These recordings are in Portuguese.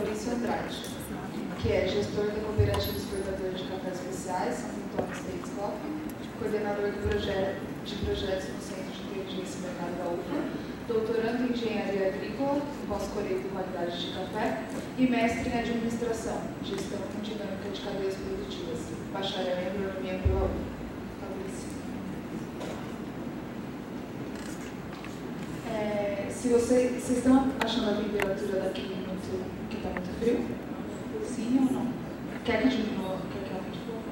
Fabrício Andrade, que é gestor da Cooperativa Exportadora de Cafés Especiais, São Antônio States Coffee, coordenador de projetos no Centro de Inteligência e Mercado da UFA, doutorando em Engenharia Agrícola, pós-colheita e qualidade de café, e mestre em Administração, Gestão Dinâmica de Cadeias Produtivas, bacharel em Agronomia pela UFA. Fabrício. Se vocês estão achando a temperatura daqui que está muito frio? Sim ou não? Quer que diminua? Quer que aumente um pouco?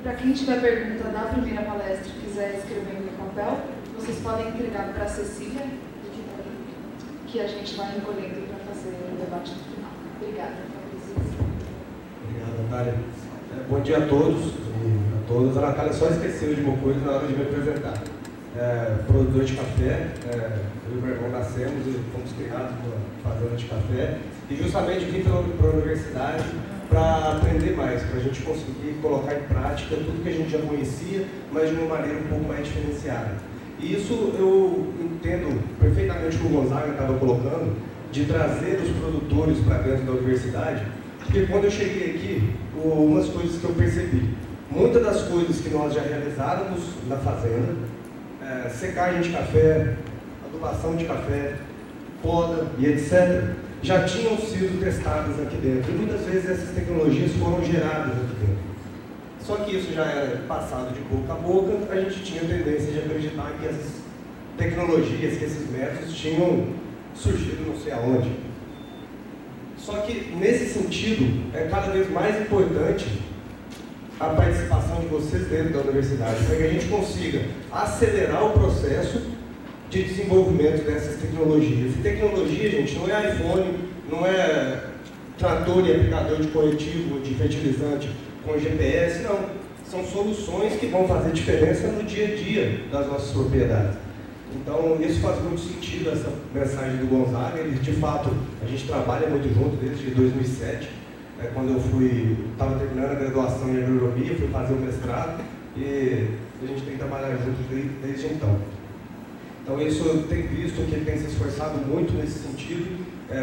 Para quem tiver pergunta da primeira palestra e quiser escrever no papel, vocês podem entregar para a Cecília, que a gente vai recolhendo para fazer o debate no final. Obrigada, Fabrício. Obrigado, Natália. Bom dia a todos e a todas. A Natália só esqueceu de uma coisa na hora de me apresentar. Produtor de café, eu e meu irmão nascemos e fomos criados numa fazenda de café e justamente vim para a universidade para aprender mais, para a gente conseguir colocar em prática tudo que a gente já conhecia, mas de uma maneira um pouco mais diferenciada. E isso eu entendo perfeitamente o que o Gonzaga estava colocando, de trazer os produtores para dentro da universidade, porque quando eu cheguei aqui, umas coisas que eu percebi, muitas das coisas que nós já realizávamos na fazenda, secagem de café, adubação de café, poda e etc., já tinham sido testadas aqui dentro. E muitas vezes essas tecnologias foram geradas aqui dentro. Só que isso já era passado de boca a boca, a gente tinha tendência de acreditar que essas tecnologias, que esses métodos tinham surgido não sei aonde. Só que, nesse sentido, é cada vez mais importante a participação de vocês dentro da universidade, para que a gente consiga acelerar o processo de desenvolvimento dessas tecnologias. E tecnologia, gente, não é iPhone, não é trator e aplicador de corretivo, de fertilizante com GPS, não. São soluções que vão fazer diferença no dia a dia das nossas propriedades. Então, isso faz muito sentido, essa mensagem do Gonzaga. Ele, de fato, a gente trabalha muito junto desde 2007. Quando eu estava terminando a graduação em agronomia, fui fazer o mestrado e a gente tem trabalhado junto desde então. Então isso eu tenho visto que ele tem se esforçado muito nesse sentido,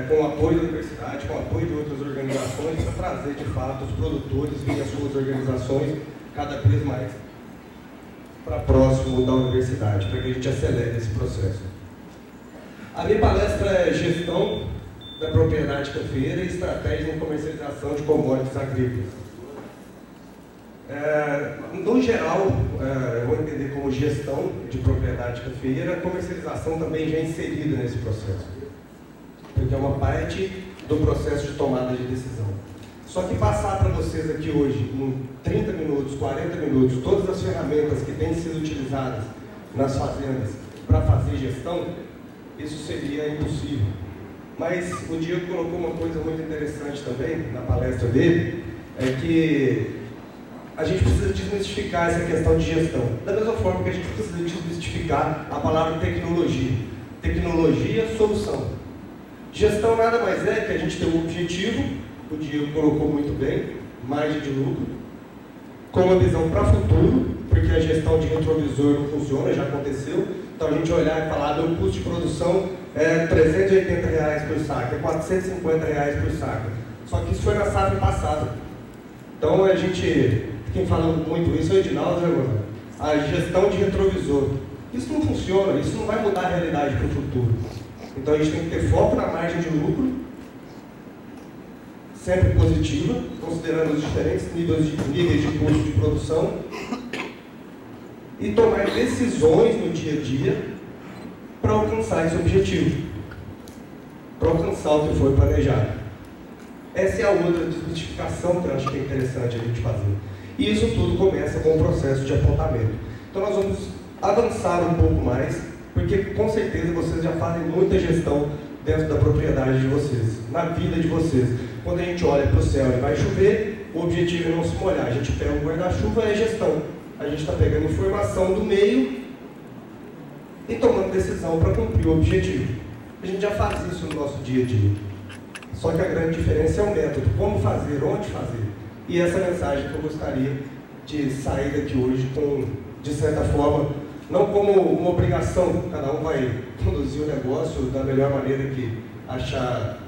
com o apoio da universidade, com o apoio de outras organizações, para trazer de fato os produtores e as suas organizações cada vez mais para próximo da universidade, para que a gente acelere esse processo. A minha palestra é Gestão da Propriedade Cafeeira e Estratégia em Comercialização de Commodities Agrícolas. No geral, eu vou entender como gestão de propriedade cafeeira, a comercialização também já é inserida nesse processo, porque é uma parte do processo de tomada de decisão. Só que passar para vocês aqui hoje, em 30 minutos, 40 minutos, todas as ferramentas que têm sido utilizadas nas fazendas para fazer gestão, isso seria impossível. Mas o Diego colocou uma coisa muito interessante também na palestra dele, é que a gente precisa desmistificar essa questão de gestão. Da mesma forma que a gente precisa desmistificar a palavra tecnologia. Tecnologia, solução. Gestão nada mais é que a gente ter um objetivo, o Diego colocou muito bem, margem de lucro, com uma visão para o futuro, porque a gestão de retrovisor não funciona, já aconteceu. Então a gente olhar e falar, meu custo de produção é R$380 por saco, é R$450 por saco. Só que isso foi na safra passada. Então a gente, quem fala muito isso é o Edinaldo, né, Gonzaga? A gestão de retrovisor. Isso não funciona, isso não vai mudar a realidade para o futuro. Então a gente tem que ter foco na margem de lucro, sempre positiva, considerando os diferentes níveis de custo de produção, e tomar decisões no dia a dia para alcançar esse objetivo, para alcançar o que foi planejado. Essa é a outra desmistificação que eu acho que é interessante a gente fazer. E isso tudo começa com o processo de apontamento. Então nós vamos avançar um pouco mais, porque com certeza vocês já fazem muita gestão dentro da propriedade de vocês, na vida de vocês. Quando a gente olha para o céu e vai chover, o objetivo é não se molhar. A gente pega o guarda-chuva e é gestão. A gente está pegando informação do meio e tomando decisão para cumprir o objetivo. A gente já faz isso no nosso dia a dia. Só que a grande diferença é o método, como fazer, onde fazer. E essa mensagem que eu gostaria de sair daqui hoje com, de certa forma, não como uma obrigação, cada um vai conduzir o negócio da melhor maneira que achar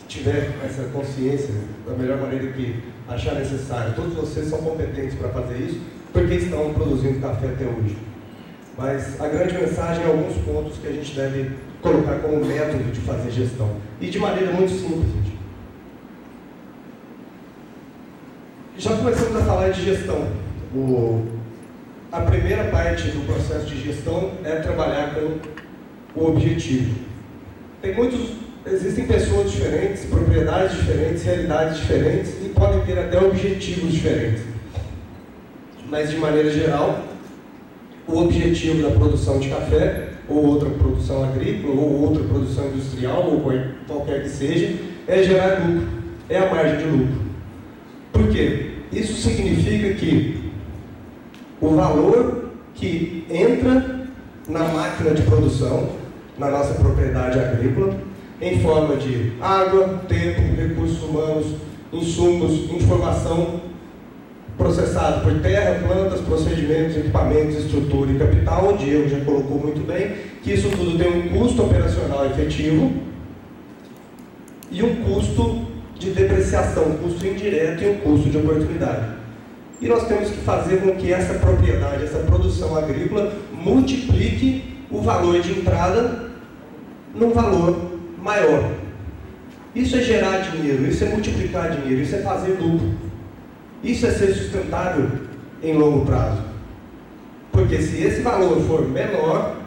tiver essa consciência da melhor maneira que achar necessário. Todos vocês são competentes para fazer isso, porque estão produzindo café até hoje. Mas a grande mensagem é alguns pontos que a gente deve colocar como método de fazer gestão. E de maneira muito simples, gente. Já começamos a falar de gestão. A primeira parte do processo de gestão é trabalhar com o objetivo. Existem pessoas diferentes, propriedades diferentes, realidades diferentes e podem ter até objetivos diferentes. Mas, de maneira geral, o objetivo da produção de café, ou outra produção agrícola, ou outra produção industrial, ou qualquer que seja, é gerar lucro, é a margem de lucro. Por quê? Isso significa que o valor que entra na máquina de produção, na nossa propriedade agrícola, em forma de água, tempo, recursos humanos, insumos, informação, processado por terra, plantas, procedimentos, equipamentos, estrutura e capital. O Diego já colocou muito bem que isso tudo tem um custo operacional efetivo e um custo de depreciação, um custo indireto e um custo de oportunidade. E nós temos que fazer com que essa propriedade, essa produção agrícola multiplique o valor de entrada num valor maior. Isso é gerar dinheiro, isso é multiplicar dinheiro, isso é fazer lucro. Isso é ser sustentável em longo prazo. Porque se esse valor for menor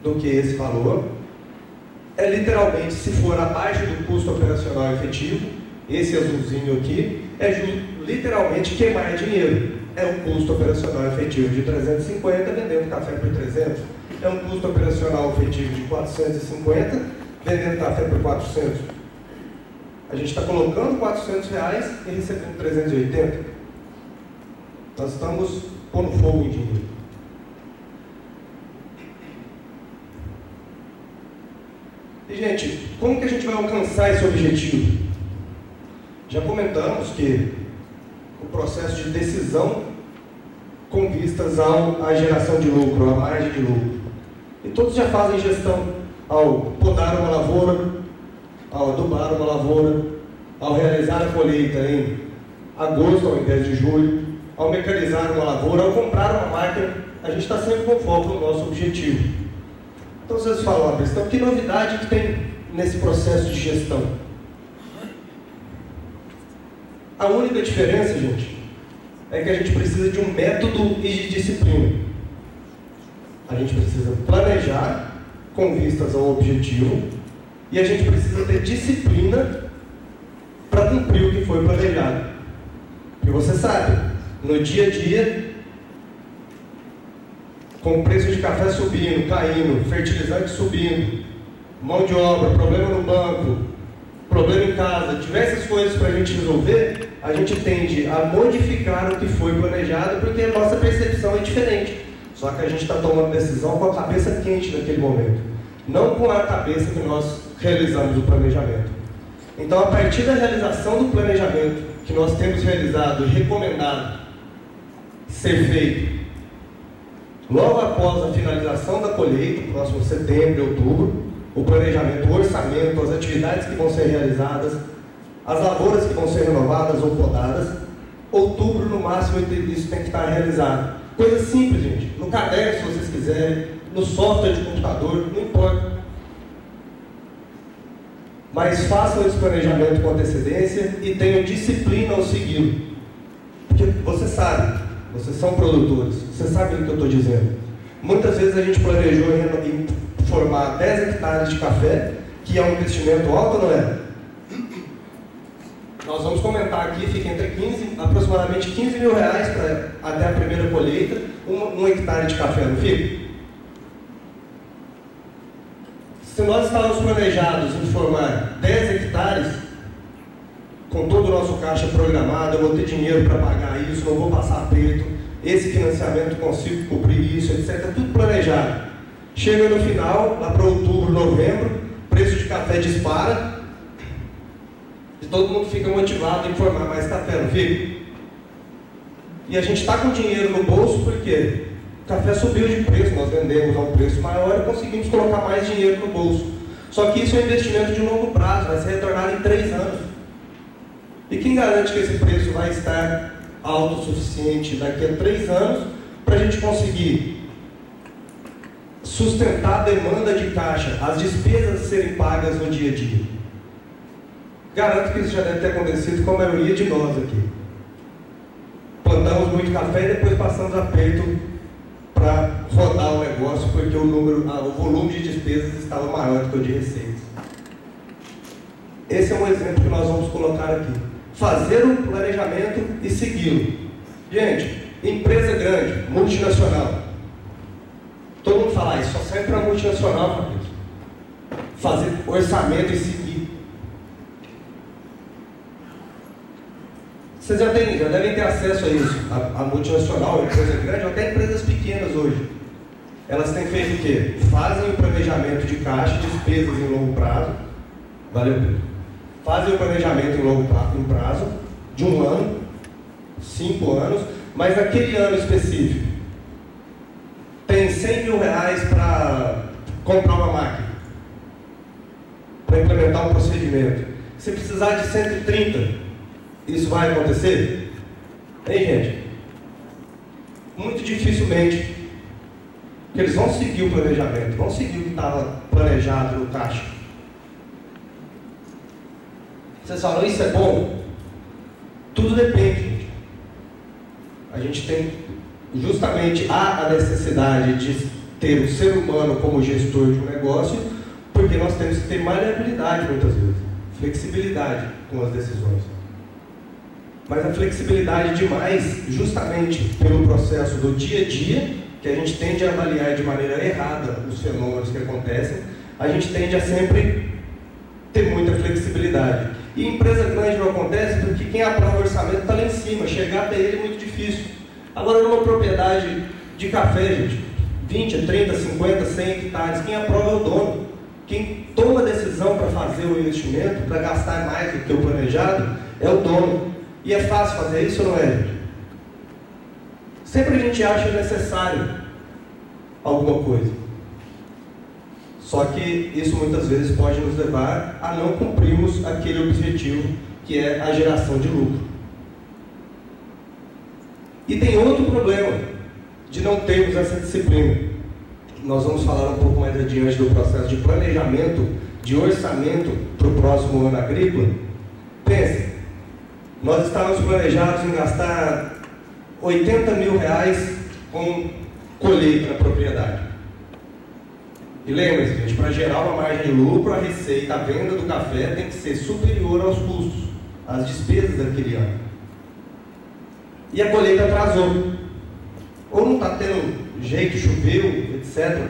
do que esse valor, é literalmente, se for abaixo do custo operacional efetivo, esse azulzinho aqui, é literalmente queimar dinheiro. É um custo operacional efetivo de 350, vendendo café por 300. É um custo operacional efetivo de 450, vendendo café por 400. A gente está colocando R$400 e recebendo 380. Nós estamos pondo fogo em dinheiro. E, gente, como que a gente vai alcançar esse objetivo? Já comentamos que o processo de decisão com vistas à geração de lucro, à margem de lucro. E todos já fazem gestão ao podar uma lavoura, ao adubar uma lavoura, ao realizar a colheita em agosto ao invés de julho, ao mecanizar uma lavoura, ao comprar uma máquina, a gente está sempre com foco no nosso objetivo. Então vocês falam, então que novidade que tem nesse processo de gestão? A única diferença, gente, é que a gente precisa de um método e de disciplina. A gente precisa planejar com vistas ao objetivo e a gente precisa ter disciplina para cumprir o que foi planejado. Porque você sabe, no dia a dia, com o preço de café subindo, caindo, fertilizante subindo, mão de obra, problema no banco, problema em casa, diversas coisas para a gente resolver, a gente tende a modificar o que foi planejado porque a nossa percepção é diferente. Só que a gente está tomando decisão com a cabeça quente naquele momento, não com a cabeça que nós realizamos o planejamento. Então, a partir da realização do planejamento que nós temos realizado e recomendado ser feito logo após a finalização da colheita, próximo setembro e outubro, o planejamento, o orçamento, as atividades que vão ser realizadas, as lavouras que vão ser renovadas ou podadas, outubro no máximo isso tem que estar realizado. Coisa simples, gente, no caderno se vocês quiserem, no software de computador, não importa. Mas façam esse planejamento com antecedência e tenham disciplina ao segui-lo. Porque você sabe, vocês são produtores, vocês sabem o que eu estou dizendo. Muitas vezes a gente planejou em formar 10 hectares de café, que é um investimento alto, não é? Nós vamos comentar aqui, fica entre aproximadamente 15 mil reais até a primeira colheita, um hectare de café, não fica? Se nós estávamos planejados em formar 10 hectares, com todo o nosso caixa programado, eu vou ter dinheiro para pagar isso, não vou passar aperto, esse financiamento consigo cobrir isso, etc. Tudo planejado. Chega no final, lá para outubro, novembro, preço de café dispara, e todo mundo fica motivado em formar mais café, não fica? E a gente está com dinheiro no bolso porque o café subiu de preço, nós vendemos a um preço maior e conseguimos colocar mais dinheiro no bolso. Só que isso é um investimento de longo prazo, vai ser retornado em 3 anos. E quem garante que esse preço vai estar autossuficiente daqui a 3 anos para a gente conseguir sustentar a demanda de caixa, as despesas serem pagas no dia a dia? Garanto que isso já deve ter acontecido com a maioria de nós aqui. Plantamos muito café e depois passamos aperto para rodar o negócio, porque o volume de despesas estava maior do que o de receitas. Esse é um exemplo que nós vamos colocar aqui. Fazer um planejamento e segui-lo. Gente, empresa grande, multinacional. Todo mundo fala, isso só serve para multinacional, Fabrício. Fazer orçamento e seguir. Vocês já devem ter acesso a isso. A multinacional, a empresa grande, ou até empresas pequenas hoje. Elas têm feito o quê? Fazem o planejamento de caixa, despesas em longo prazo. Valeu, Pedro. Fazem o planejamento em longo prazo, de 1 ano, 5 anos, mas naquele ano específico, tem 100 mil reais para comprar uma máquina, para implementar um procedimento. Se precisar de 130, isso vai acontecer? Hein, gente? Muito dificilmente. Porque eles vão seguir o planejamento, vão seguir o que estava planejado no caixa. Vocês falam, isso é bom? Tudo depende, gente. A gente tem, justamente, a necessidade de ter o ser humano como gestor de um negócio, porque nós temos que ter maleabilidade muitas vezes, flexibilidade com as decisões. Mas a flexibilidade demais, justamente pelo processo do dia a dia, que a gente tende a avaliar de maneira errada os fenômenos que acontecem, a gente tende a sempre ter muita flexibilidade. E empresa grande não acontece porque quem aprova o orçamento está lá em cima, chegar até ele é muito difícil. Agora, numa propriedade de café, gente, 20, 30, 50, 100 hectares, quem aprova é o dono. Quem toma a decisão para fazer o investimento, para gastar mais do que o planejado, é o dono. E é fácil fazer isso ou não é, gente? Sempre a gente acha necessário alguma coisa. Só que isso muitas vezes pode nos levar a não cumprirmos aquele objetivo que é a geração de lucro. E tem outro problema de não termos essa disciplina. Nós vamos falar um pouco mais adiante do processo de planejamento, de orçamento para o próximo ano agrícola. Pense, nós estávamos planejados em gastar 80 mil reais com colheita na propriedade. E lembre-se, gente, para gerar uma margem de lucro, a receita, a venda do café tem que ser superior aos custos, às despesas daquele ano. E a colheita atrasou. Ou não está tendo jeito, choveu, etc.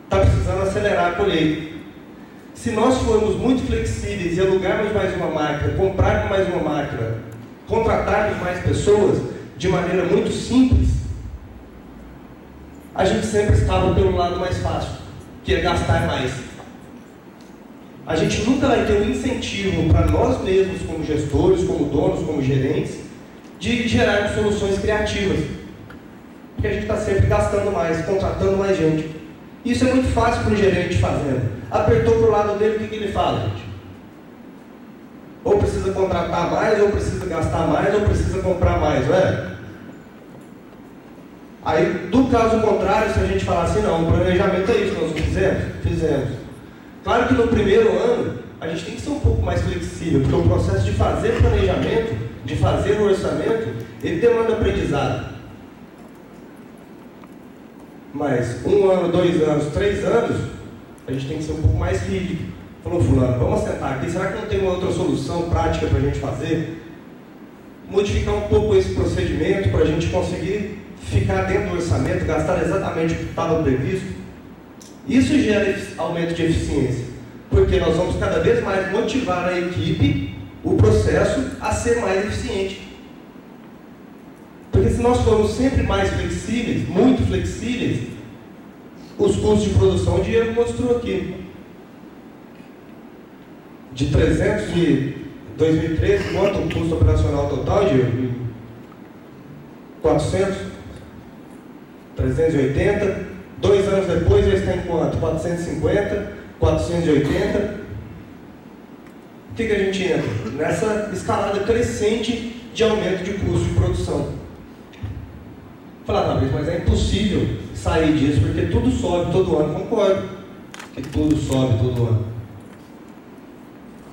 Está precisando acelerar a colheita. Se nós formos muito flexíveis e alugarmos mais uma máquina, comprarmos mais uma máquina, contratarmos mais pessoas, de maneira muito simples, a gente sempre estava pelo lado mais fácil, que é gastar mais. A gente nunca vai ter um incentivo para nós mesmos, como gestores, como donos, como gerentes, de gerarmos soluções criativas. Porque a gente está sempre gastando mais, contratando mais gente. Isso é muito fácil para o gerente fazendo. Apertou para o lado dele, o que ele fala, gente? Ou precisa contratar mais, ou precisa gastar mais, ou precisa comprar mais, não é? Aí, do caso contrário, se a gente falar assim, não, o planejamento é isso, nós fizemos? Fizemos. Claro que no primeiro ano, a gente tem que ser um pouco mais flexível, porque o processo de fazer planejamento, de fazer o orçamento, ele demanda aprendizado. Mas 1 ano, 2 anos, 3 anos, a gente tem que ser um pouco mais rígido. Falou, fulano, vamos sentar aqui, será que não tem uma outra solução prática para a gente fazer? Modificar um pouco esse procedimento para a gente conseguir ficar dentro do orçamento, gastar exatamente o que estava previsto. Isso gera aumento de eficiência, porque nós vamos cada vez mais motivar a equipe, o processo, a ser mais eficiente. Porque se nós formos sempre mais flexíveis, muito flexíveis, os custos de produção, o Diego mostrou aqui. De 300 de 2013, quanto o custo operacional total, Diego? 400? 380? 2 anos depois ele está em quanto? 450? 480. O que a gente entra? Nessa escalada crescente de aumento de custo de produção. Falar, talvez, mas é impossível sair disso, porque tudo sobe todo ano. Concordo que tudo sobe todo ano.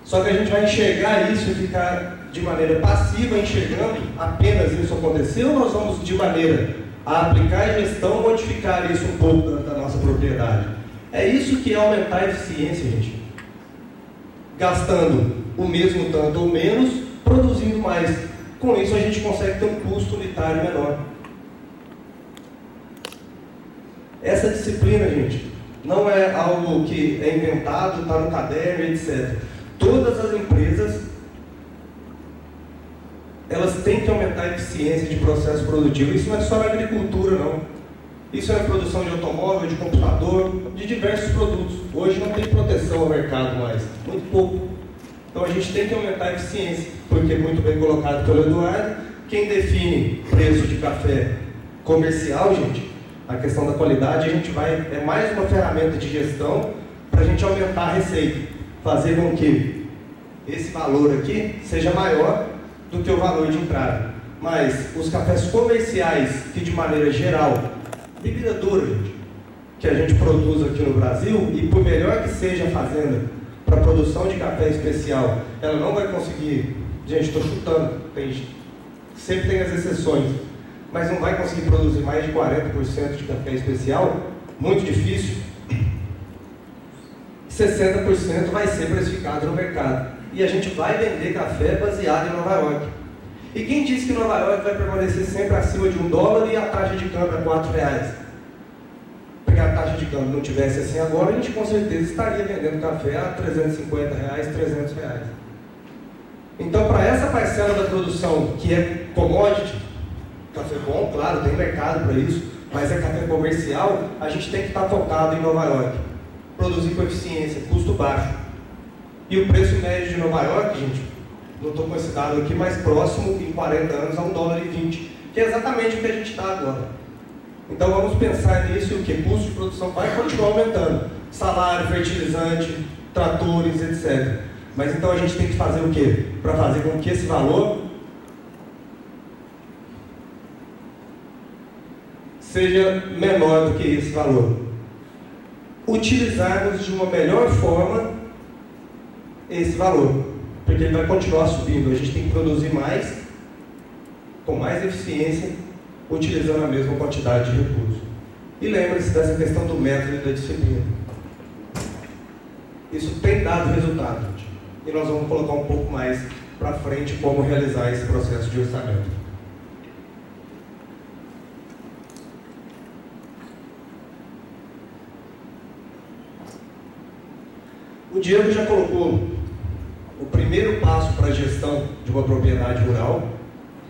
Só que a gente vai enxergar isso e ficar de maneira passiva, enxergando apenas isso acontecer, ou nós vamos de maneira a aplicar a gestão, modificar isso um pouco da nossa propriedade? É isso que é aumentar a eficiência, gente. Gastando o mesmo tanto ou menos, produzindo mais. Com isso a gente consegue ter um custo unitário menor. Essa disciplina, gente, não é algo que é inventado, está no caderno, etc. Todas as empresas, elas têm que aumentar a eficiência de processo produtivo. Isso não é só na agricultura, não. Isso é na produção de automóvel, de computador, de diversos produtos. Hoje não tem proteção ao mercado mais, muito pouco. Então a gente tem que aumentar a eficiência, porque, muito bem colocado pelo Eduardo, quem define preço de café comercial, gente, a questão da qualidade, a gente é mais uma ferramenta de gestão para a gente aumentar a receita, fazer com que esse valor aqui seja maior do que o valor de entrada. Mas os cafés comerciais, que de maneira geral, bebida dura, gente, que a gente produz aqui no Brasil, e por melhor que seja a fazenda para produção de café especial, ela não vai conseguir, gente, estou chutando, sempre tem as exceções, mas não vai conseguir produzir mais de 40% de café especial, muito difícil. 60% vai ser precificado no mercado. E a gente vai vender café baseado em Nova York. E quem disse que Nova York vai permanecer sempre acima de $1 e a taxa de câmbio é R$4? Porque a taxa de câmbio não tivesse assim agora, a gente com certeza estaria vendendo café a R$350, R$300. Então, para essa parcela da produção que é commodity, café bom, claro, tem mercado para isso, mas é café comercial, a gente tem que estar focado em Nova York. Produzir com eficiência, custo baixo. E o preço médio de Nova York, gente, não estou com esse dado aqui, mas próximo, em 40 anos, a $1,20, que é exatamente o que a gente está agora. Então vamos pensar nisso, o que? Custo de produção vai continuar aumentando. Salário, fertilizante, tratores, etc. Mas então a gente tem que fazer o quê? Para fazer com que esse valor seja menor do que esse valor. Utilizarmos de uma melhor forma esse valor, porque ele vai continuar subindo. A gente tem que produzir mais, com mais eficiência, utilizando a mesma quantidade de recursos. E lembre-se dessa questão do método e da disciplina. Isso tem dado resultado, gente. E nós vamos colocar um pouco mais para frente como realizar esse processo de orçamento. O Diego já colocou o primeiro passo para a gestão de uma propriedade rural,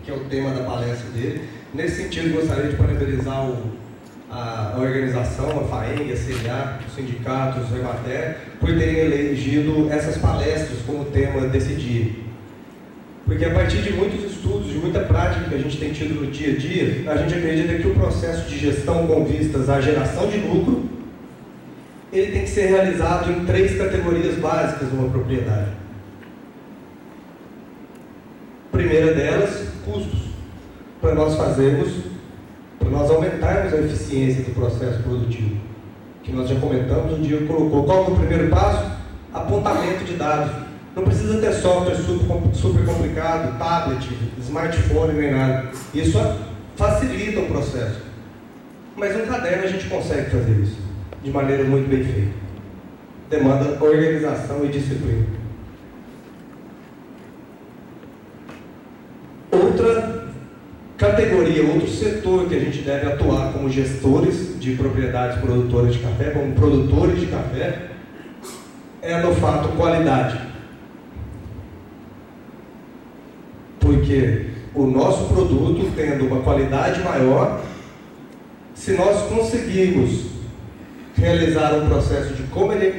que é o tema da palestra dele. Nesse sentido, gostaria de parabenizar a organização, a FAENG, a CIA, os sindicatos, o Emater, por terem elegido essas palestras como tema desse dia. Porque a partir de muitos estudos, de muita prática que a gente tem tido no dia a dia, a gente acredita que o processo de gestão com vistas à geração de lucro, ele tem que ser realizado em 3 categorias básicas de uma propriedade. A primeira delas, custos. Para nós aumentarmos a eficiência do processo produtivo, que nós já comentamos, o Diego colocou. Qual é o primeiro passo? Apontamento de dados. Não precisa ter software super complicado, tablet, smartphone, nem nada. Isso facilita o processo. Mas no caderno a gente consegue fazer isso de maneira muito bem feita. Demanda organização e disciplina. Outra categoria, outro setor que a gente deve atuar como gestores de propriedades produtoras de café, como produtores de café, é no fato qualidade. Porque o nosso produto, tendo uma qualidade maior, se nós conseguirmos realizar um processo de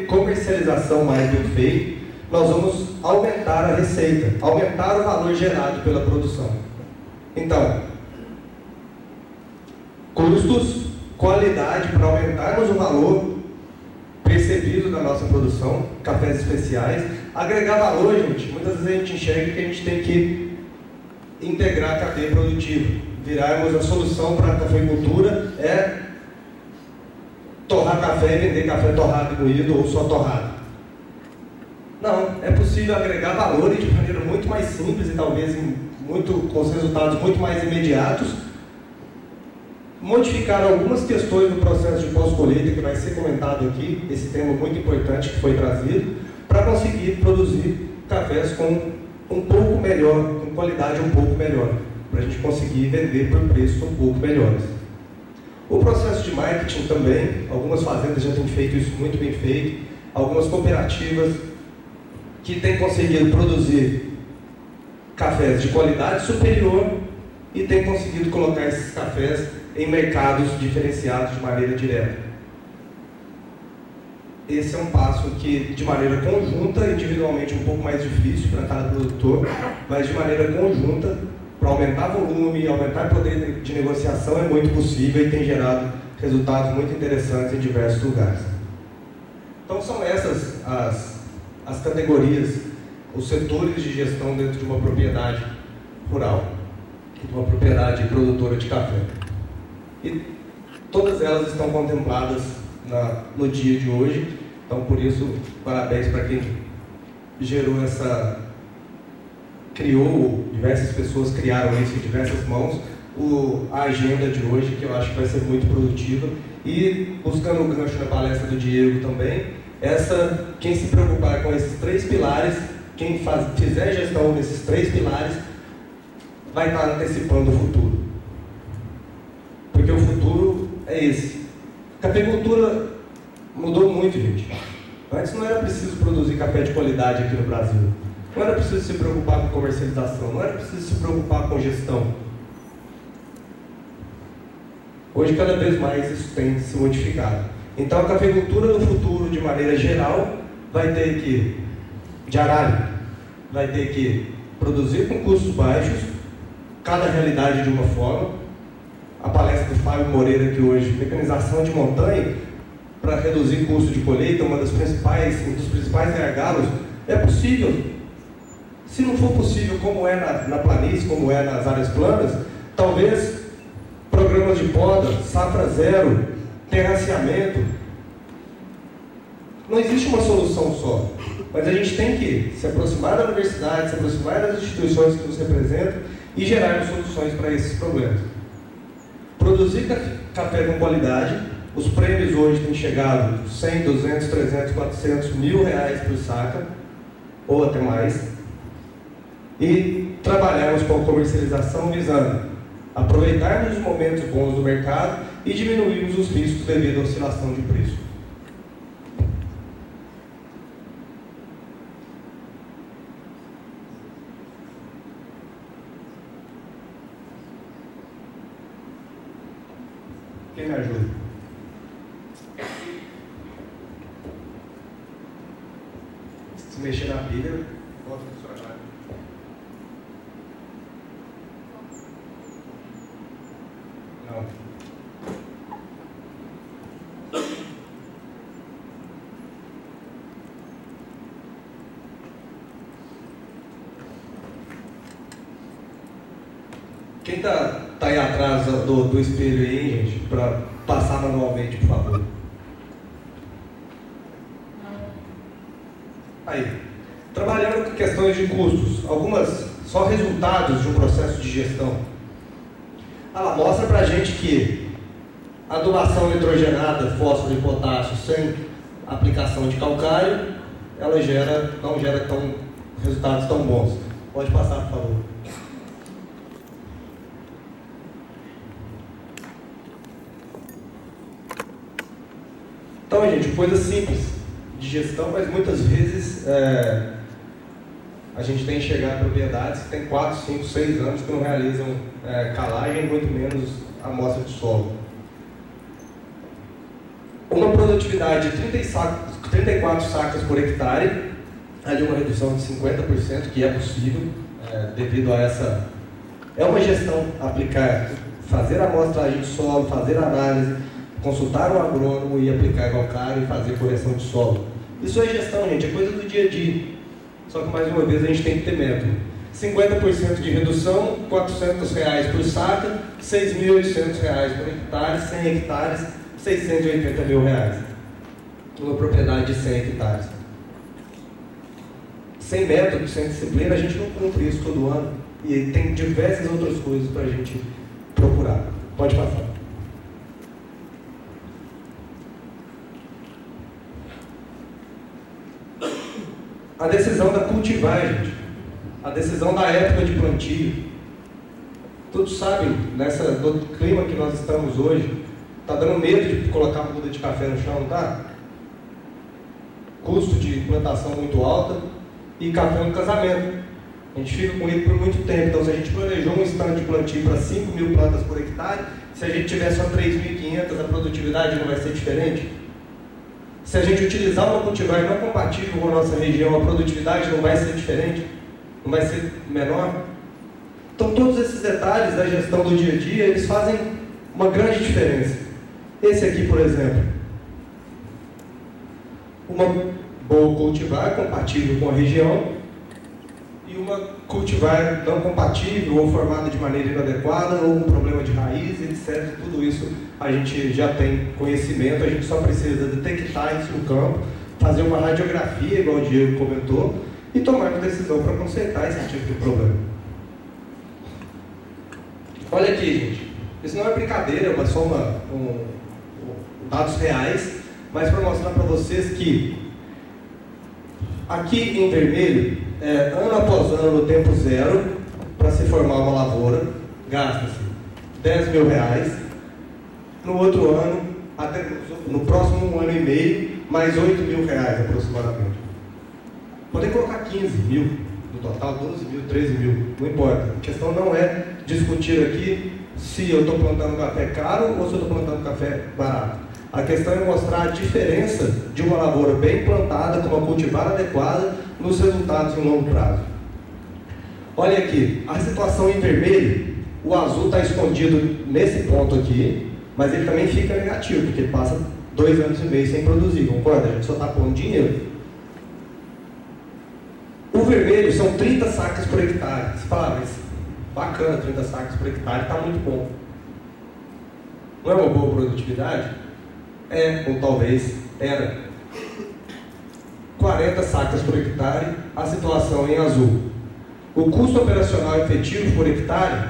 comercialização mais bem feito, nós vamos aumentar a receita, aumentar o valor gerado pela produção. Então, custos, qualidade para aumentarmos o valor percebido na nossa produção, cafés especiais. Agregar valor, gente, muitas vezes a gente enxerga que a gente tem que integrar a cadeia produtiva. Virarmos a solução para a cafeicultura é torrar café e vender café torrado e moído ou só torrado. Não, é possível agregar valor de maneira muito mais simples e talvez com os resultados muito mais imediatos, modificar algumas questões do processo de pós-colheita, que vai ser comentado aqui, esse tema muito importante que foi trazido, para conseguir produzir cafés com um pouco melhor, com qualidade um pouco melhor, para a gente conseguir vender por preços um pouco melhores. O processo de marketing também, algumas fazendas já têm feito isso muito bem feito, algumas cooperativas que têm conseguido produzir cafés de qualidade superior e têm conseguido colocar esses cafés em mercados diferenciados de maneira direta. Esse é um passo que, de maneira conjunta, individualmente um pouco mais difícil para cada produtor, mas de maneira conjunta, para aumentar volume e aumentar poder de negociação é muito possível e tem gerado resultados muito interessantes em diversos lugares. Então são essas as categorias, os setores de gestão dentro de uma propriedade rural, de uma propriedade produtora de café. E todas elas estão contempladas no dia de hoje, então por isso, parabéns para quem gerou criou, diversas pessoas criaram isso em diversas mãos, a agenda de hoje, que eu acho que vai ser muito produtiva, e buscando o gancho na palestra do Diego também, quem se preocupar com esses 3 pilares, quem fizer gestão desses 3 pilares, vai estar antecipando o futuro. Porque o futuro é esse. A cafeicultura mudou muito, gente. Antes não era preciso produzir café de qualidade aqui no Brasil. Não era preciso se preocupar com comercialização, não era preciso se preocupar com gestão. Hoje, cada vez mais, isso tem se modificado. Então, a cafeicultura no futuro, de maneira geral, vai ter que, de aralho, vai ter que produzir com custos baixos, cada realidade de uma forma. A palestra do Fábio Moreira aqui hoje, mecanização de montanha, para reduzir custo de colheita, um dos principais gargalos, é possível. Se não for possível, como é na planície, como é nas áreas planas, talvez programas de poda, safra zero, terraceamento. Não existe uma solução só, mas a gente tem que se aproximar da universidade, se aproximar das instituições que nos representam e gerar soluções para esses problemas. Produzir café com qualidade, os prêmios hoje têm chegado 100, 200, 300, 400, R$1.000 por saca, ou até mais, e trabalharmos com a comercialização visando aproveitarmos os momentos bons do mercado e diminuirmos os riscos devido à oscilação de preço. Quem me ajuda? Se mexer na pilha, pode funcionar. Não. Quem está aí atrás do espelho aí, gente, para passar manualmente, por favor? Aí, trabalhando com questões de custos, algumas só resultados de um processo de gestão. Ela mostra para a gente que a adubação nitrogenada, fósforo e potássio sem aplicação de calcário, ela não gera resultados tão bons. Pode passar, por favor. Então, gente, coisa simples de gestão, mas muitas vezes a gente tem que chegar a propriedades que tem 4, 5, 6 anos que não realizam calagem, muito menos amostra de solo. Uma produtividade de 34 sacas por hectare, ali uma redução de 50%, que é possível, devido a essa... É uma gestão aplicar, fazer a amostragem de solo, fazer a análise, consultar o agrônomo e aplicar calcário e fazer correção de solo. Isso é gestão, gente, é coisa do dia a dia. Só que, mais uma vez, a gente tem que ter método. 50% de redução, R$400 por saca, R$6.800 por hectare, 100 hectares, R$680 mil. Uma propriedade de 100 hectares. Sem método, sem disciplina, a gente não cumpre isso todo ano. E tem diversas outras coisas para a gente procurar. Pode passar. A decisão da cultivar, gente. A decisão da época de plantio. Todos sabem, no clima que nós estamos hoje, está dando medo de colocar muda de café no chão, não tá? Custo de plantação muito alta e café no casamento. A gente fica com ele por muito tempo. Então, se a gente planejou um stand de plantio para 5.000 plantas por hectare, se a gente tiver só 3.500, a produtividade não vai ser diferente? Se a gente utilizar uma cultivar não compatível com a nossa região, a produtividade não vai ser diferente? Não vai ser menor? Então, todos esses detalhes da gestão do dia a dia, eles fazem uma grande diferença. Esse aqui, por exemplo, uma boa cultivar compatível com a região e uma cultivar não compatível ou formada de maneira inadequada ou um problema de raiz, etc. Tudo isso a gente já tem conhecimento, a gente só precisa detectar isso no campo, fazer uma radiografia, igual o Diego comentou, e tomar uma decisão para consertar esse tipo de problema. Olha aqui, gente. Isso não é brincadeira, é só dados reais, mas para mostrar para vocês que aqui em vermelho, ano após ano, no tempo zero, para se formar uma lavoura, gasta-se R$10.000. No outro ano, até no próximo ano e meio, mais R$8.000 aproximadamente. Podem colocar 15 mil no total, 12 mil, 13 mil, não importa. A questão não é discutir aqui se eu estou plantando café caro ou se eu estou plantando café barato. A questão é mostrar a diferença de uma lavoura bem plantada, com uma cultivar adequada, nos resultados em longo prazo. Olha aqui, a situação em vermelho, o azul está escondido nesse ponto aqui, mas ele também fica negativo, porque ele passa 2 anos e meio sem produzir, concorda? A gente só está pondo dinheiro. O vermelho são 30 sacas por hectare. Você fala, mas bacana, 30 sacas por hectare, está muito bom. Não é uma boa produtividade? É, ou talvez era. 40 sacas por hectare, a situação em azul. O custo operacional efetivo por hectare,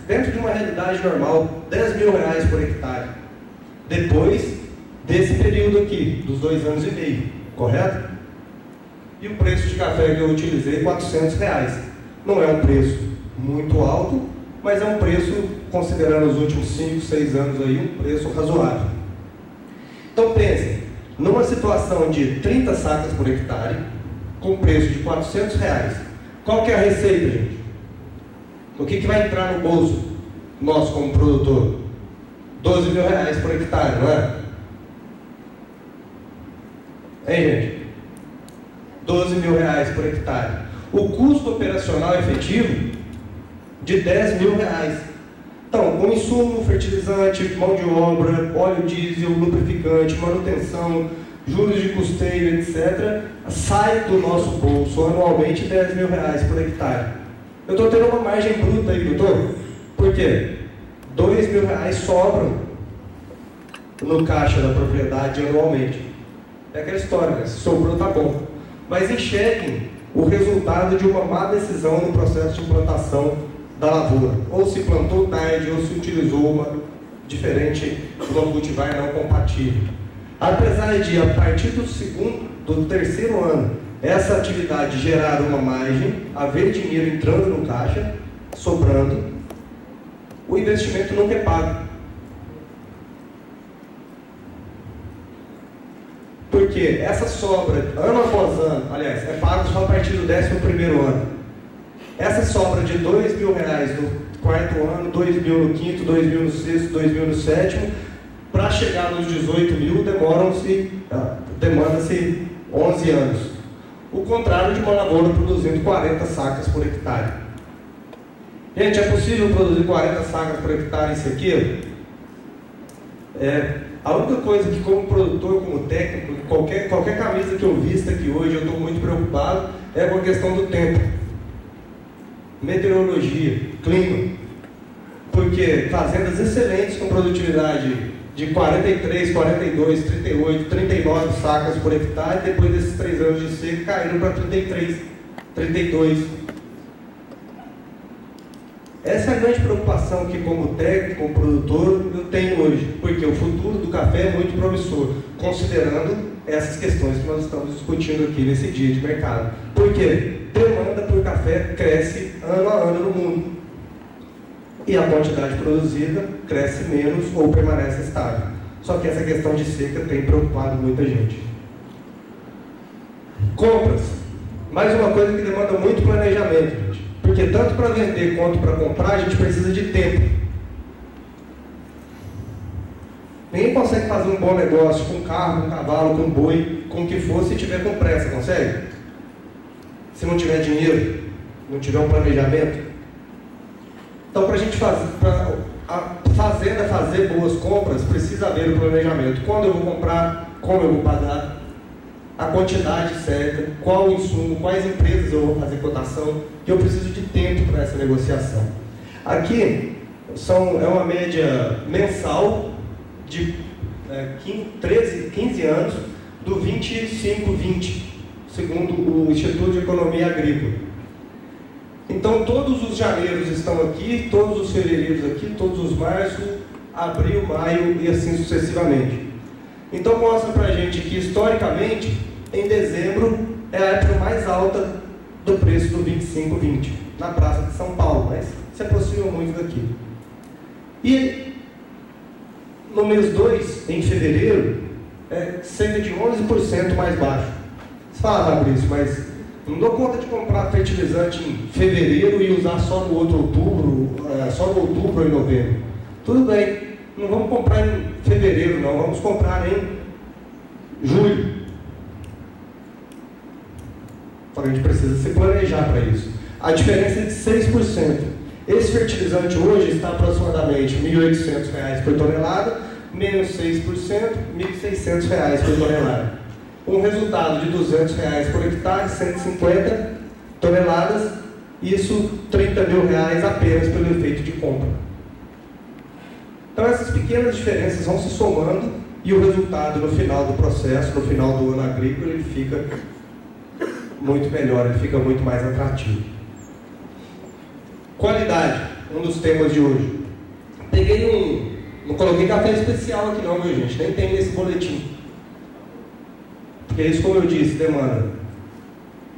dentro de uma realidade normal, R$10.000 por hectare. Depois desse período aqui, dos 2 anos e meio, correto? E o preço de café que eu utilizei, R$400. Não é um preço muito alto, mas é um preço, considerando os últimos 5, 6 anos aí, um preço razoável. Então pensem, numa situação de 30 sacas por hectare, com preço de R$400, qual que é a receita, gente? O que vai entrar no bolso nosso como produtor? R$12.000 por hectare, não é? Hein, gente? R$12.000 por hectare. O custo operacional efetivo de R$10.000. Então, o insumo, fertilizante, mão de obra, óleo diesel, lubrificante, manutenção, juros de custeio, etc., sai do nosso bolso anualmente R$10.000 por hectare. Eu estou tendo uma margem bruta aí, doutor. Por quê? R$2.000 sobram no caixa da propriedade anualmente. É aquela história, né? Se sobrou, tá bom. Mas enxerguem o resultado de uma má decisão no processo de implantação da lavoura. Ou se plantou tarde, ou se utilizou uma diferente, uma cultivar não compatível. Apesar de, a partir do terceiro ano, essa atividade gerar uma margem, haver dinheiro entrando no caixa, sobrando, o investimento nunca é pago. Porque essa sobra, ano após ano, aliás, é pago só a partir do 11º ano. Essa sobra de R$2.000 no 4º ano, R$2.000 no 5º, R$2.000 no 6º, R$2.000 no 7º, para chegar nos 18.000 demanda-se 11 anos. O contrário de uma lavoura produzindo 40 sacas por hectare. Gente, é possível produzir 40 sacas por hectare em sequeiro? A única coisa que, como produtor, como técnico, qualquer camisa que eu vista aqui hoje, eu estou muito preocupado, é com a questão do tempo. Meteorologia, clima. Porque fazendas excelentes com produtividade de 43, 42, 38, 39 sacas por hectare, depois desses 3 anos de seca, caíram para 33, 32. Essa é a grande preocupação que, como técnico, como produtor, eu tenho hoje, porque o futuro do café é muito promissor, considerando essas questões que nós estamos discutindo aqui nesse dia de mercado. Por quê? Demanda por café cresce ano a ano no mundo, e a quantidade produzida cresce menos ou permanece estável. Só que essa questão de seca tem preocupado muita gente. Compras. Mais uma coisa que demanda muito planejamento, gente. Porque tanto para vender quanto para comprar, a gente precisa de tempo. Ninguém consegue fazer um bom negócio com carro, com cavalo, com boi, com o que for, se tiver com pressa, consegue? Se não tiver dinheiro, não tiver um planejamento. Então, para a gente fazer boas compras, precisa haver o planejamento. Quando eu vou comprar, como eu vou pagar, a quantidade certa, qual o insumo, quais empresas eu vou fazer cotação, e eu preciso de tempo para essa negociação. Aqui é uma média mensal de 15 anos do 25-20, segundo o Instituto de Economia Agrícola. Então, todos os janeiros estão aqui, todos os fevereiros aqui, todos os marços, abril, maio e assim sucessivamente. Então, mostra para a gente que, historicamente, em dezembro é a época mais alta do preço do 25-20, na Praça de São Paulo, mas se aproxima muito daqui. E no mês 2, em fevereiro, é cerca de 11% mais baixo. Você fala, Fabrício, mas não dou conta de comprar fertilizante em fevereiro e usar só no outubro ou em novembro. Tudo bem, não vamos comprar em fevereiro, não, vamos comprar em julho. Só que a gente precisa se planejar para isso. A diferença é de 6%. Esse fertilizante hoje está aproximadamente R$ 1.800 por tonelada, menos 6%, R$ 1.600 por tonelada. Um resultado de R$ 200 por hectare, 150 toneladas, isso R$ 30 mil apenas pelo efeito de compra. Então essas pequenas diferenças vão se somando e o resultado no final do processo, no final do ano agrícola, ele fica muito melhor, ele fica muito mais atrativo. Qualidade, um dos temas de hoje. Não coloquei café especial aqui não, meu gente, nem tem nesse boletim. Porque isso, como eu disse, demanda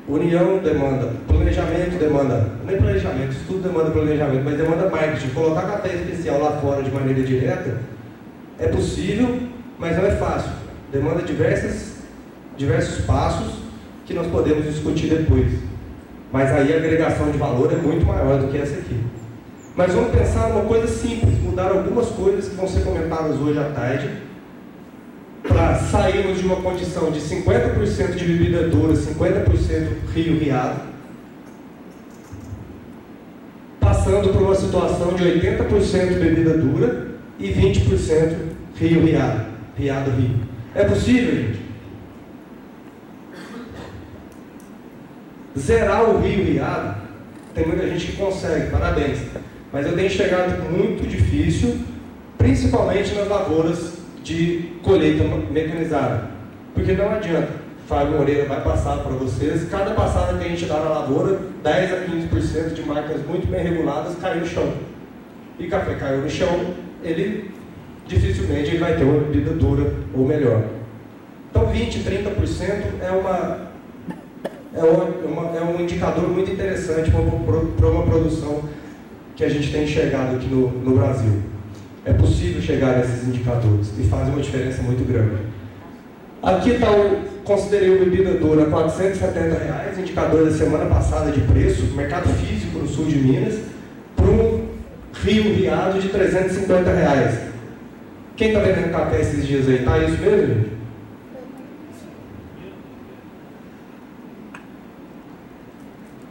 união, demanda planejamento, demanda, nem planejamento, isso tudo demanda planejamento, mas demanda marketing. Colocar café especial lá fora de maneira direta é possível, mas não é fácil. Demanda diversos passos que nós podemos discutir depois. Mas aí a agregação de valor é muito maior do que essa aqui. Mas vamos pensar uma coisa simples, mudar algumas coisas que vão ser comentadas hoje à tarde, para sairmos de uma condição de 50% de bebida dura, 50% rio-riado, passando por uma situação de 80% bebida dura e 20% rio-riado, riado-rio. É possível, gente? Zerar o rio-riado, tem muita gente que consegue, parabéns. Mas eu tenho enxergado muito difícil, principalmente nas lavouras de colheita mecanizada. Porque não adianta, Fábio Moreira vai passar para vocês, cada passada que a gente dá na lavoura, 10 a 15% de máquinas muito bem reguladas caiu no chão. E café caiu no chão, ele dificilmente vai ter uma bebida dura ou melhor. Então 20, 30% é um indicador muito interessante para uma produção que a gente tem enxergado aqui no Brasil. É possível chegar a esses indicadores e faz uma diferença muito grande. Aqui está considerei o bebida dura R$ 470, indicador da semana passada de preço, mercado físico no sul de Minas, para um rio-riado de R$ 350. Quem está vendendo café esses dias aí? Está isso mesmo, gente?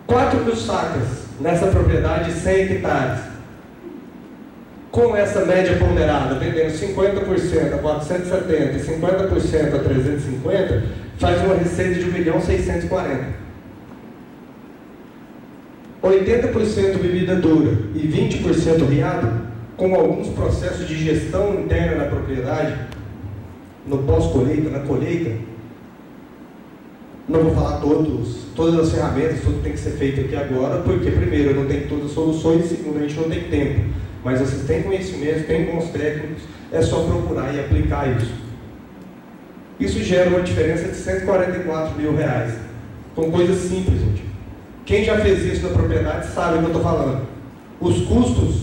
4 mil sacas nessa propriedade de 100 hectares. com essa média ponderada, vendendo 50% a 470 e 50% a 350, faz uma receita de 1.640.000. 80% bebida dura e 20% riado, com alguns processos de gestão interna na propriedade, no pós-colheita, na colheita. Não vou falar todas as ferramentas, tudo tem que ser feito aqui agora, porque primeiro, eu não tenho todas as soluções, segundo, a gente não tem tempo. Mas vocês têm conhecimento, têm bons técnicos, é só procurar e aplicar isso. Isso gera uma diferença de R$144.000, com coisas simples, gente. Quem já fez isso na propriedade sabe o que eu estou falando. Os custos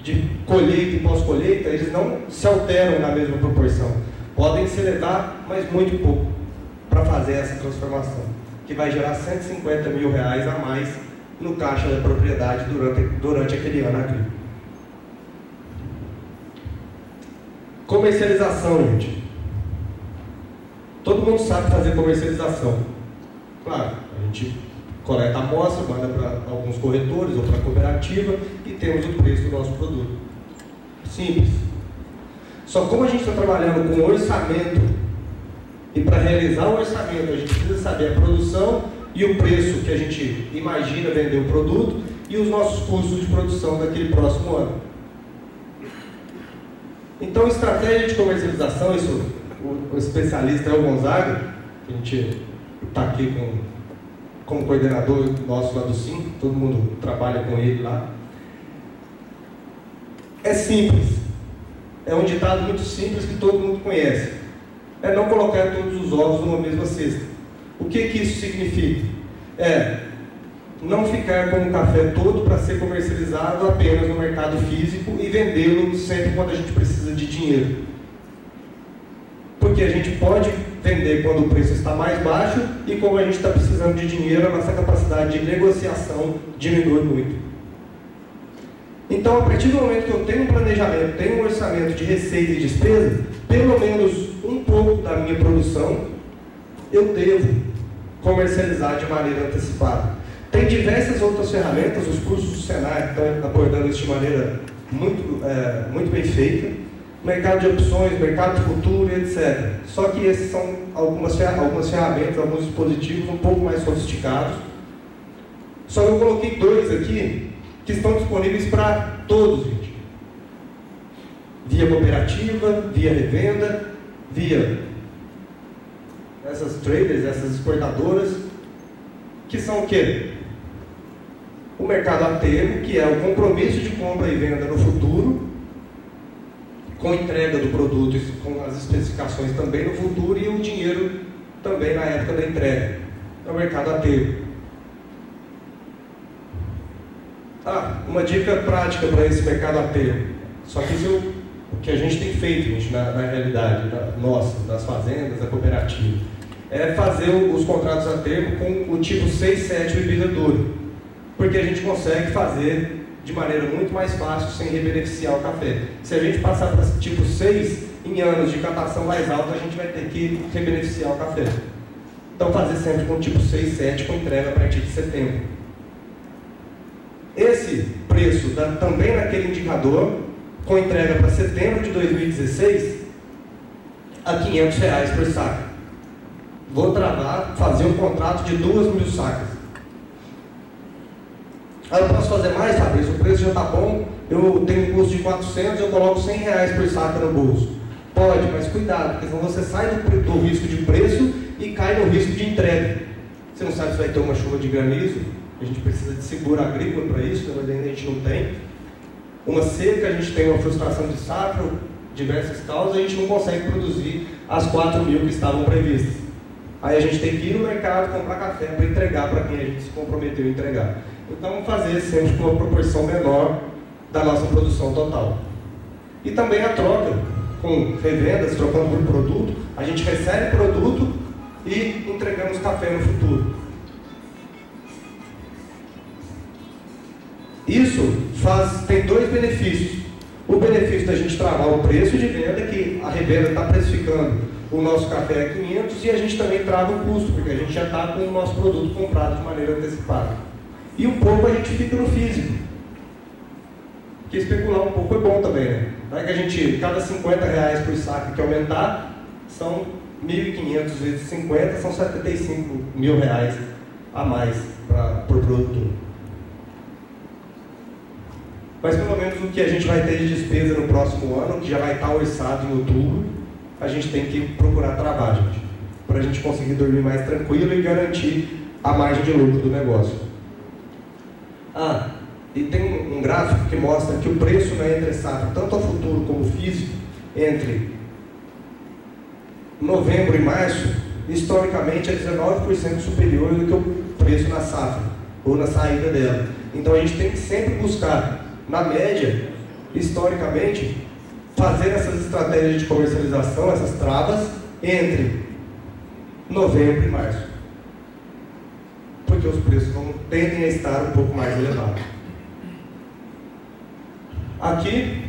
de colheita e pós-colheita, eles não se alteram na mesma proporção. Podem se elevar, mas muito pouco, para fazer essa transformação, que vai gerar R$150.000 a mais no caixa da propriedade durante aquele ano agrícola. Comercialização, gente. Todo mundo sabe fazer comercialização. Claro, a gente coleta a amostra, manda para alguns corretores ou para a cooperativa e temos o preço do nosso produto. Simples. Só como a gente está trabalhando com orçamento, e para realizar o orçamento a gente precisa saber a produção e o preço que a gente imagina vender o produto e os nossos custos de produção daquele próximo ano. Então, estratégia de comercialização, isso o especialista é o Gonzaga, que a gente está aqui como coordenador nosso lá do SIM, todo mundo trabalha com ele lá. É simples, é um ditado muito simples que todo mundo conhece. É não colocar todos os ovos numa mesma cesta. O que isso significa? É não ficar com o café todo para ser comercializado apenas no mercado físico e vendê-lo sempre quando a gente precisa de dinheiro. Porque a gente pode vender quando o preço está mais baixo e como a gente está precisando de dinheiro, a nossa capacidade de negociação diminui muito. Então, a partir do momento que eu tenho um planejamento, tenho um orçamento de receita e despesa, pelo menos um pouco da minha produção, eu devo comercializar de maneira antecipada. Tem diversas outras ferramentas, os cursos do Senai estão abordando isso de maneira muito bem feita. Mercado de opções, mercado de futuro, etc. Só que esses são algumas ferramentas, alguns dispositivos um pouco mais sofisticados. Só que eu coloquei dois aqui, que estão disponíveis para todos, gente. Via cooperativa, via revenda, via essas traders, essas exportadoras, que são o quê? O mercado a termo, que é o compromisso de compra e venda no futuro, com entrega do produto e com as especificações também no futuro e o dinheiro também na época da entrega. É o mercado a termo. Uma dica prática para esse mercado a termo. Só que isso é o que a gente tem feito, gente, na realidade, nossa, das fazendas, da cooperativa, é fazer os contratos a termo com o tipo 6, 7 bebida dura. Porque a gente consegue fazer de maneira muito mais fácil, sem rebeneficiar o café. Se a gente passar para tipo 6, em anos de catação mais alta, a gente vai ter que rebeneficiar o café. Então, fazer sempre com tipo 6, 7, com entrega a partir de setembro. Esse preço, também naquele indicador, com entrega para setembro de 2016, a R$500 por saca. Vou travar, fazer um contrato de 2.000 sacas. Eu posso fazer mais, Fabrício? O preço já está bom, eu tenho um custo de 400, eu coloco R$100 por saca no bolso. Pode, mas cuidado, porque senão você sai do risco de preço e cai no risco de entrega. Você não sabe se vai ter uma chuva de granizo, a gente precisa de seguro agrícola para isso, mas ainda a gente não tem. Uma seca, a gente tem uma frustração de safra, diversas causas, a gente não consegue produzir as 4.000 que estavam previstas. Aí a gente tem que ir no mercado comprar café para entregar para quem a gente se comprometeu a entregar. Então, vamos fazer sempre com uma proporção menor da nossa produção total. E também a troca com revendas, trocando por produto. A gente recebe produto e entregamos café no futuro. Isso tem dois benefícios. O benefício da gente travar o preço de venda, que a revenda está precificando o nosso café a 500, e a gente também trava o custo, porque a gente já está com o nosso produto comprado de maneira antecipada. E um pouco a gente fica no físico. Porque especular um pouco é bom também, né? Não é que a gente, cada R$50 por saco que aumentar, são 1.500 vezes 50, são R$75 mil a mais por produtor. Mas pelo menos o que a gente vai ter de despesa no próximo ano, que já vai estar orçado em outubro, a gente tem que procurar travar, gente, para a gente conseguir dormir mais tranquilo e garantir a margem de lucro do negócio. E tem um gráfico que mostra que o preço na entre safra, tanto a futuro como físico, entre novembro e março, historicamente é 19% superior do que o preço na safra, ou na saída dela. Então a gente tem que sempre buscar, na média, historicamente, fazer essas estratégias de comercialização, essas travas, entre novembro e março. Porque os preços tendem a estar um pouco mais elevados. Aqui,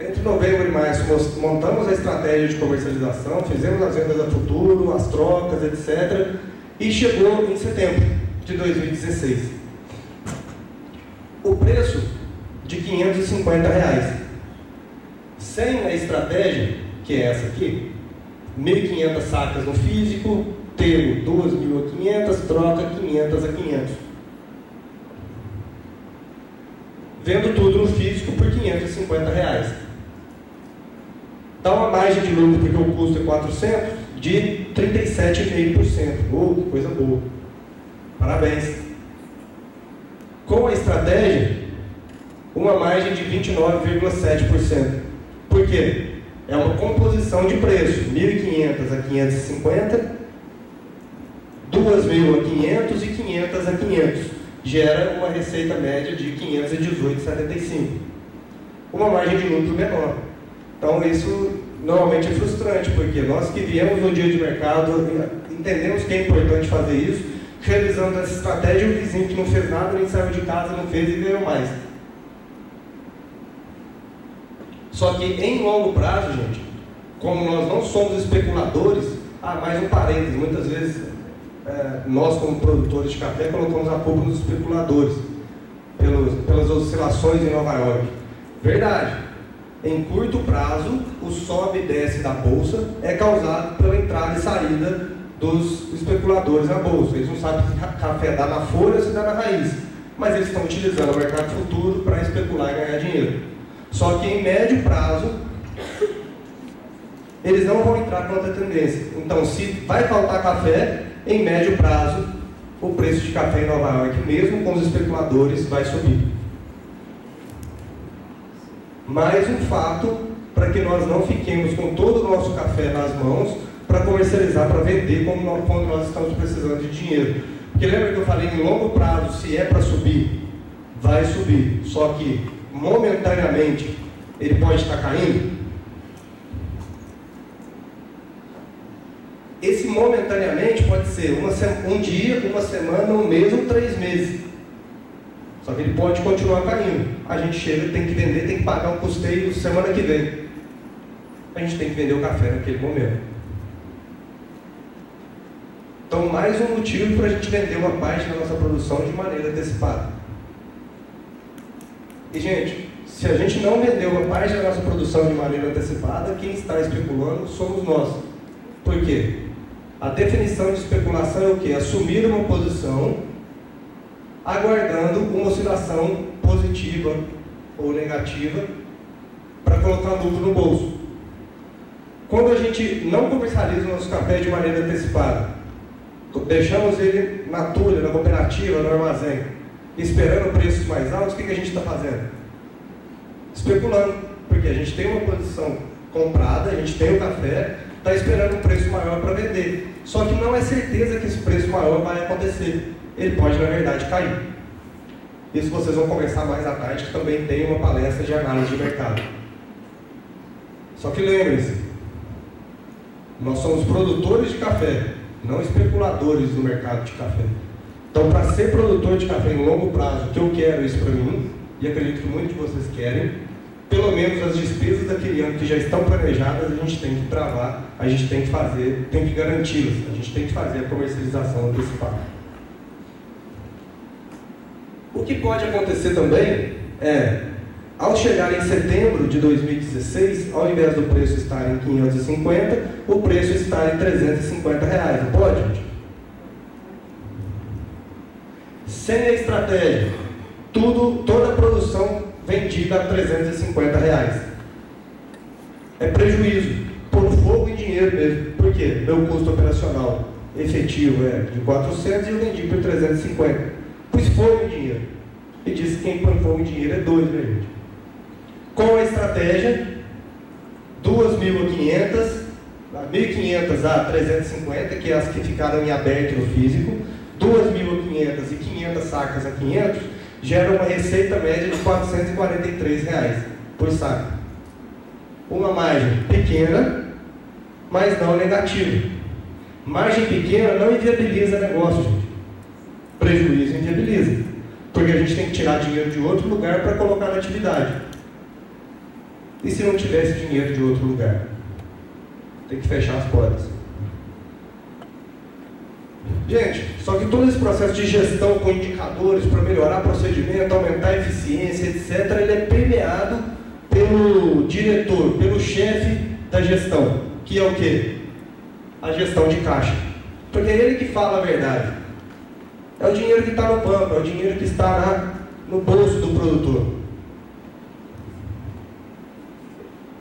entre novembro e março, nós montamos a estratégia de comercialização, fizemos as vendas a futuro, as trocas, etc. E chegou em setembro de 2016. O preço de R$550. Sem a estratégia, que é essa aqui, 1.500 sacas no físico, telo 2.500, troca 500 a 500. Vendo tudo no físico por R$550. Dá uma margem de lucro, porque o custo é 400, de 37,5%. Que coisa boa. Parabéns. Com a estratégia, uma margem de 29,7%. Por quê? É uma composição de preço. 1.500 a 550, 2.000 a 500 e 500 a 500. Gera uma receita média de 518,75. Uma margem de lucro menor. Então isso normalmente é frustrante, porque nós que viemos no dia de mercado, entendemos que é importante fazer isso, realizando essa estratégia, o vizinho que não fez nada, nem saiu de casa, não fez e ganhou mais. Só que em longo prazo, gente, como nós não somos especuladores, mais um parênteses, muitas vezes nós como produtores de café colocamos a culpa nos especuladores, pelas oscilações em Nova York. Verdade, em curto prazo, o sobe e desce da bolsa é causado pela entrada e saída dos especuladores na bolsa. Eles não sabem se café dá na folha ou se dá na raiz, mas eles estão utilizando o mercado futuro para especular e ganhar dinheiro. Só que em médio prazo, eles não vão entrar contra a tendência. Então, se vai faltar café, em médio prazo, o preço de café em Nova York, mesmo com os especuladores, vai subir. Mais um fato para que nós não fiquemos com todo o nosso café nas mãos para comercializar, para vender quando nós estamos precisando de dinheiro. Porque lembra que eu falei, em longo prazo, se é para subir, vai subir. Só que, momentaneamente, ele pode estar caindo. Esse momentaneamente pode ser um dia, uma semana, um mês ou 3 meses. Só que ele pode continuar caindo. A gente chega, tem que vender, tem que pagar um custeio semana que vem. A gente tem que vender o café naquele momento. Então, mais um motivo para a gente vender uma parte da nossa produção de maneira antecipada. E, gente, se a gente não vender uma parte da nossa produção de maneira antecipada, quem está especulando somos nós. Por quê? A definição de especulação é o quê? Assumir uma posição aguardando uma oscilação positiva ou negativa para colocar lucro no bolso. Quando a gente não comercializa o nosso café de maneira antecipada, deixamos ele na tulha, na cooperativa, no armazém, esperando preços mais altos, o que a gente está fazendo? Especulando, porque a gente tem uma posição comprada, a gente tem o café, está esperando um preço maior para vender. Só que não é certeza que esse preço maior vai acontecer. Ele pode, na verdade, cair. Isso vocês vão conversar mais à tarde, que também tem uma palestra de análise de mercado. Só que lembrem-se, nós somos produtores de café, não especuladores do mercado de café. Então, para ser produtor de café em longo prazo, que eu quero isso para mim, e acredito que muitos de vocês querem, pelo menos as despesas daquele ano que já estão planejadas, a gente tem que travar, a gente tem que fazer, tem que garanti-las, a gente tem que fazer a comercialização antecipada. O que pode acontecer também Ao chegar em setembro de 2016, ao invés do preço estar em 550, o preço está em 350 reais, não pode, gente? Sem a estratégia, toda a produção vendida a 350 reais. É prejuízo, por fogo e dinheiro mesmo. Por quê? Meu custo operacional efetivo é de 400 e eu vendi por 350. Pus fogo e dinheiro. E disse que quem põe fogo e dinheiro é doido, né, gente? Com a estratégia, 2.500, 1.500 a 350, que é as que ficaram em aberto no físico, 2.500 e 500 sacas a 500, gera uma receita média de R$ 443 reais por saco. Uma margem pequena, mas não negativa. Margem pequena não inviabiliza negócio, gente. Prejuízo inviabiliza. Porque a gente tem que tirar dinheiro de outro lugar para colocar na atividade. E se não tivesse dinheiro de outro lugar? Tem que fechar as portas. Gente, só que todo esse processo de gestão com indicadores para melhorar procedimento, aumentar a eficiência, etc., ele é premiado pelo diretor, pelo chefe da gestão, que é o quê? A gestão de caixa. Porque é ele que fala a verdade. É o dinheiro que está no banco, é o dinheiro que está no bolso do produtor.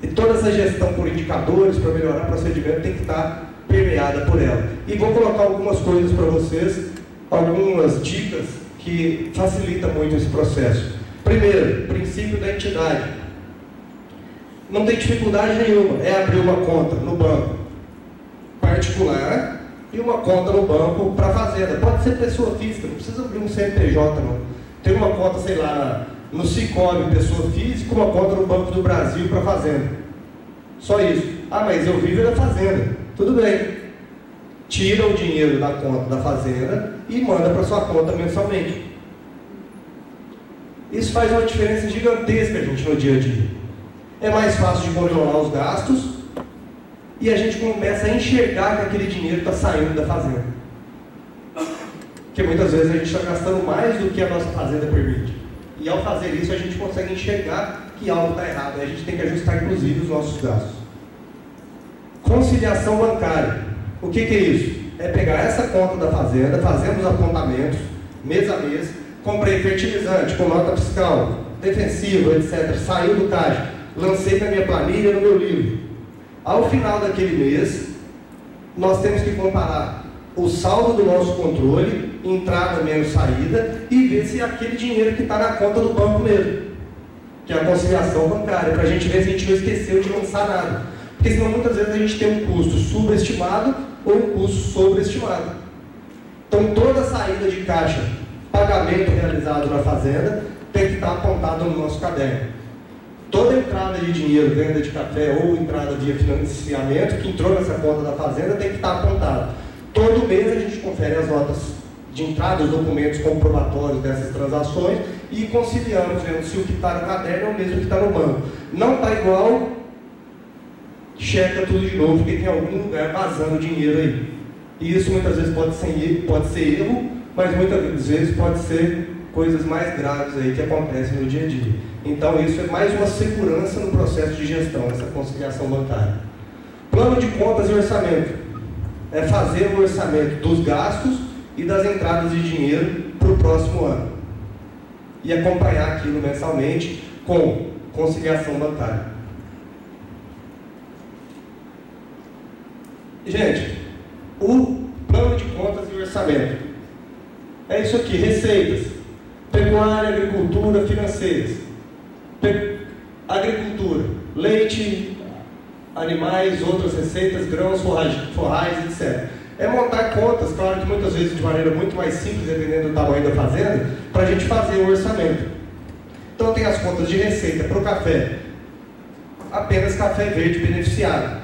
E toda essa gestão por indicadores para melhorar o procedimento tem que estar permeada por ela. E vou colocar algumas coisas para vocês, algumas dicas que facilitam muito esse processo. Primeiro, princípio da entidade. Não tem dificuldade nenhuma, é abrir uma conta no banco particular e uma conta no banco para fazenda. Pode ser pessoa física, não precisa abrir um CNPJ não. Tem uma conta, sei lá, no Sicoob, pessoa física, uma conta no Banco do Brasil para fazenda. Só isso. Ah, mas eu vivo da fazenda. Tudo bem. Tira o dinheiro da conta da fazenda e manda para sua conta mensalmente. Isso faz uma diferença gigantesca, gente, no dia a dia. É mais fácil de controlar os gastos e a gente começa a enxergar que aquele dinheiro está saindo da fazenda. Porque muitas vezes a gente está gastando mais do que a nossa fazenda permite. E ao fazer isso a gente consegue enxergar que algo está errado. Aí a gente tem que ajustar inclusive os nossos gastos. Conciliação bancária. O que é isso? É pegar essa conta da fazenda, fazemos apontamentos, mês a mês, comprei fertilizante com nota fiscal, defensivo, etc. Saiu do caixa, lancei na minha planilha, no meu livro. Ao final daquele mês, nós temos que comparar o saldo do nosso controle, entrada menos saída, e ver se é aquele dinheiro que está na conta do banco mesmo, que é a conciliação bancária, para a gente ver se a gente não esqueceu de lançar nada. Porque senão muitas vezes a gente tem um custo subestimado ou um custo sobreestimado. Então toda saída de caixa, pagamento realizado na fazenda, tem que estar apontado no nosso caderno. Toda entrada de dinheiro, venda de café ou entrada via financiamento que entrou nessa conta da fazenda tem que estar apontado. Todo mês a gente confere as notas de entrada, os documentos comprobatórios dessas transações e conciliamos, vendo se o que está no caderno é o mesmo que está no banco. Não está igual, checa tudo de novo, porque tem algum lugar vazando dinheiro aí. E isso muitas vezes pode ser erro, mas muitas vezes pode ser coisas mais graves aí que acontecem no dia a dia. Então isso é mais uma segurança no processo de gestão, essa conciliação bancária. Plano de contas e orçamento. É fazer o orçamento dos gastos e das entradas de dinheiro para o próximo ano. E acompanhar aquilo mensalmente com conciliação bancária. Gente, o plano de contas e orçamento. É isso aqui, receitas. Pecuária, agricultura, financeiras. Agricultura, leite, animais, outras receitas, grãos, forrais, etc. É montar contas, claro que muitas vezes de maneira muito mais simples, dependendo do tamanho da fazenda, para a gente fazer o orçamento. Então tem as contas de receita para o café. Apenas café verde beneficiado.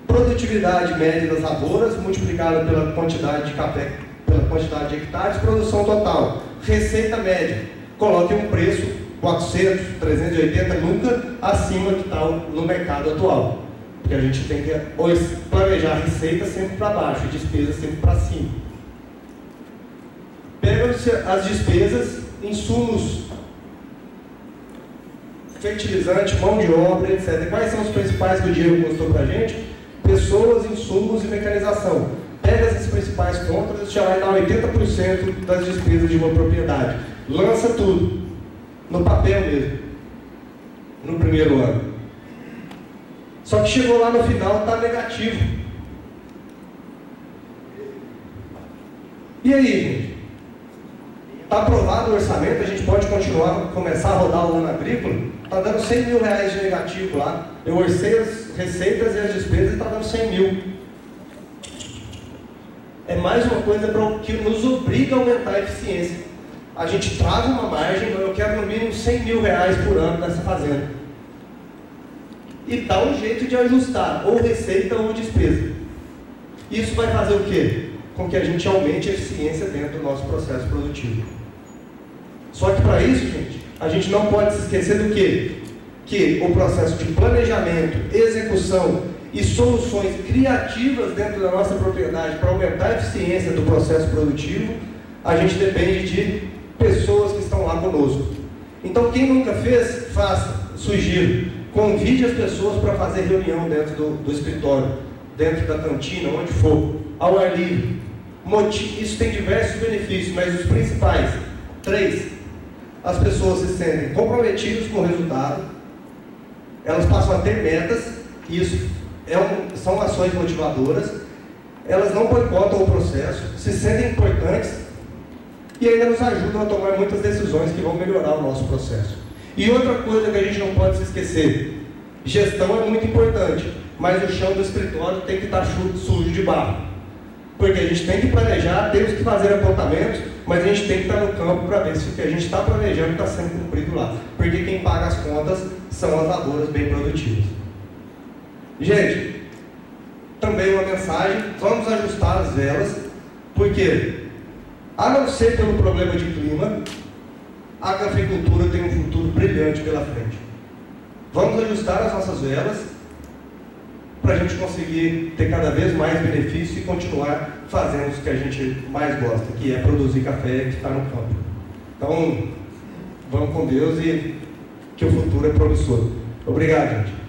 Produtividade média das lavouras, multiplicada pela quantidade de café, pela quantidade de hectares, produção total. Receita média. Coloque um preço 400, 380, nunca acima que está no mercado atual. Porque a gente tem que planejar a receita sempre para baixo, e despesa sempre para cima. Pegam-se as despesas, insumos fertilizante, mão de obra, etc. E quais são os principais que o Diego mostrou para a gente? Pessoas, insumos e mecanização. Pega esses principais contras e já vai dar 80% das despesas de uma propriedade. Lança tudo, no papel mesmo, no primeiro ano. Só que chegou lá no final, está negativo. E aí, gente? Está aprovado o orçamento, a gente pode continuar, começar a rodar o ano agrícola? Está dando 100 mil reais de negativo lá. Eu orcei as receitas e as despesas e está dando 100 mil. É mais uma coisa que nos obriga a aumentar a eficiência. A gente trava uma margem, eu quero no mínimo 100 mil reais por ano nessa fazenda. E dá um jeito de ajustar, ou receita ou despesa. Isso vai fazer o quê? Com que a gente aumente a eficiência dentro do nosso processo produtivo. Só que para isso, gente, a gente não pode se esquecer do quê? Que o processo de planejamento, execução e soluções criativas dentro da nossa propriedade para aumentar a eficiência do processo produtivo, a gente depende de pessoas que estão lá conosco. Então, quem nunca fez, faça. Sugiro, convide as pessoas para fazer reunião dentro do escritório, dentro da cantina, onde for, ao ar livre. Isso tem diversos benefícios, mas os principais, 3, as pessoas se sentem comprometidas com o resultado, elas passam a ter metas, isso são ações motivadoras, elas não boicotam o processo, se sentem importantes e ainda nos ajudam a tomar muitas decisões que vão melhorar o nosso processo. E outra coisa que a gente não pode se esquecer, gestão é muito importante, mas o chão do escritório tem que estar sujo de barro. Porque a gente tem que planejar, temos que fazer apontamentos, mas a gente tem que estar no campo para ver se o que a gente está planejando está sendo cumprido lá. Porque quem paga as contas são as lavouras bem produtivas. Gente, também uma mensagem, vamos ajustar as velas, porque, a não ser pelo problema de clima, a agricultura tem um futuro brilhante pela frente. Vamos ajustar as nossas velas, para a gente conseguir ter cada vez mais benefício e continuar fazendo o que a gente mais gosta, que é produzir café e estar no campo. Então, vamos com Deus e que o futuro é promissor. Obrigado, gente.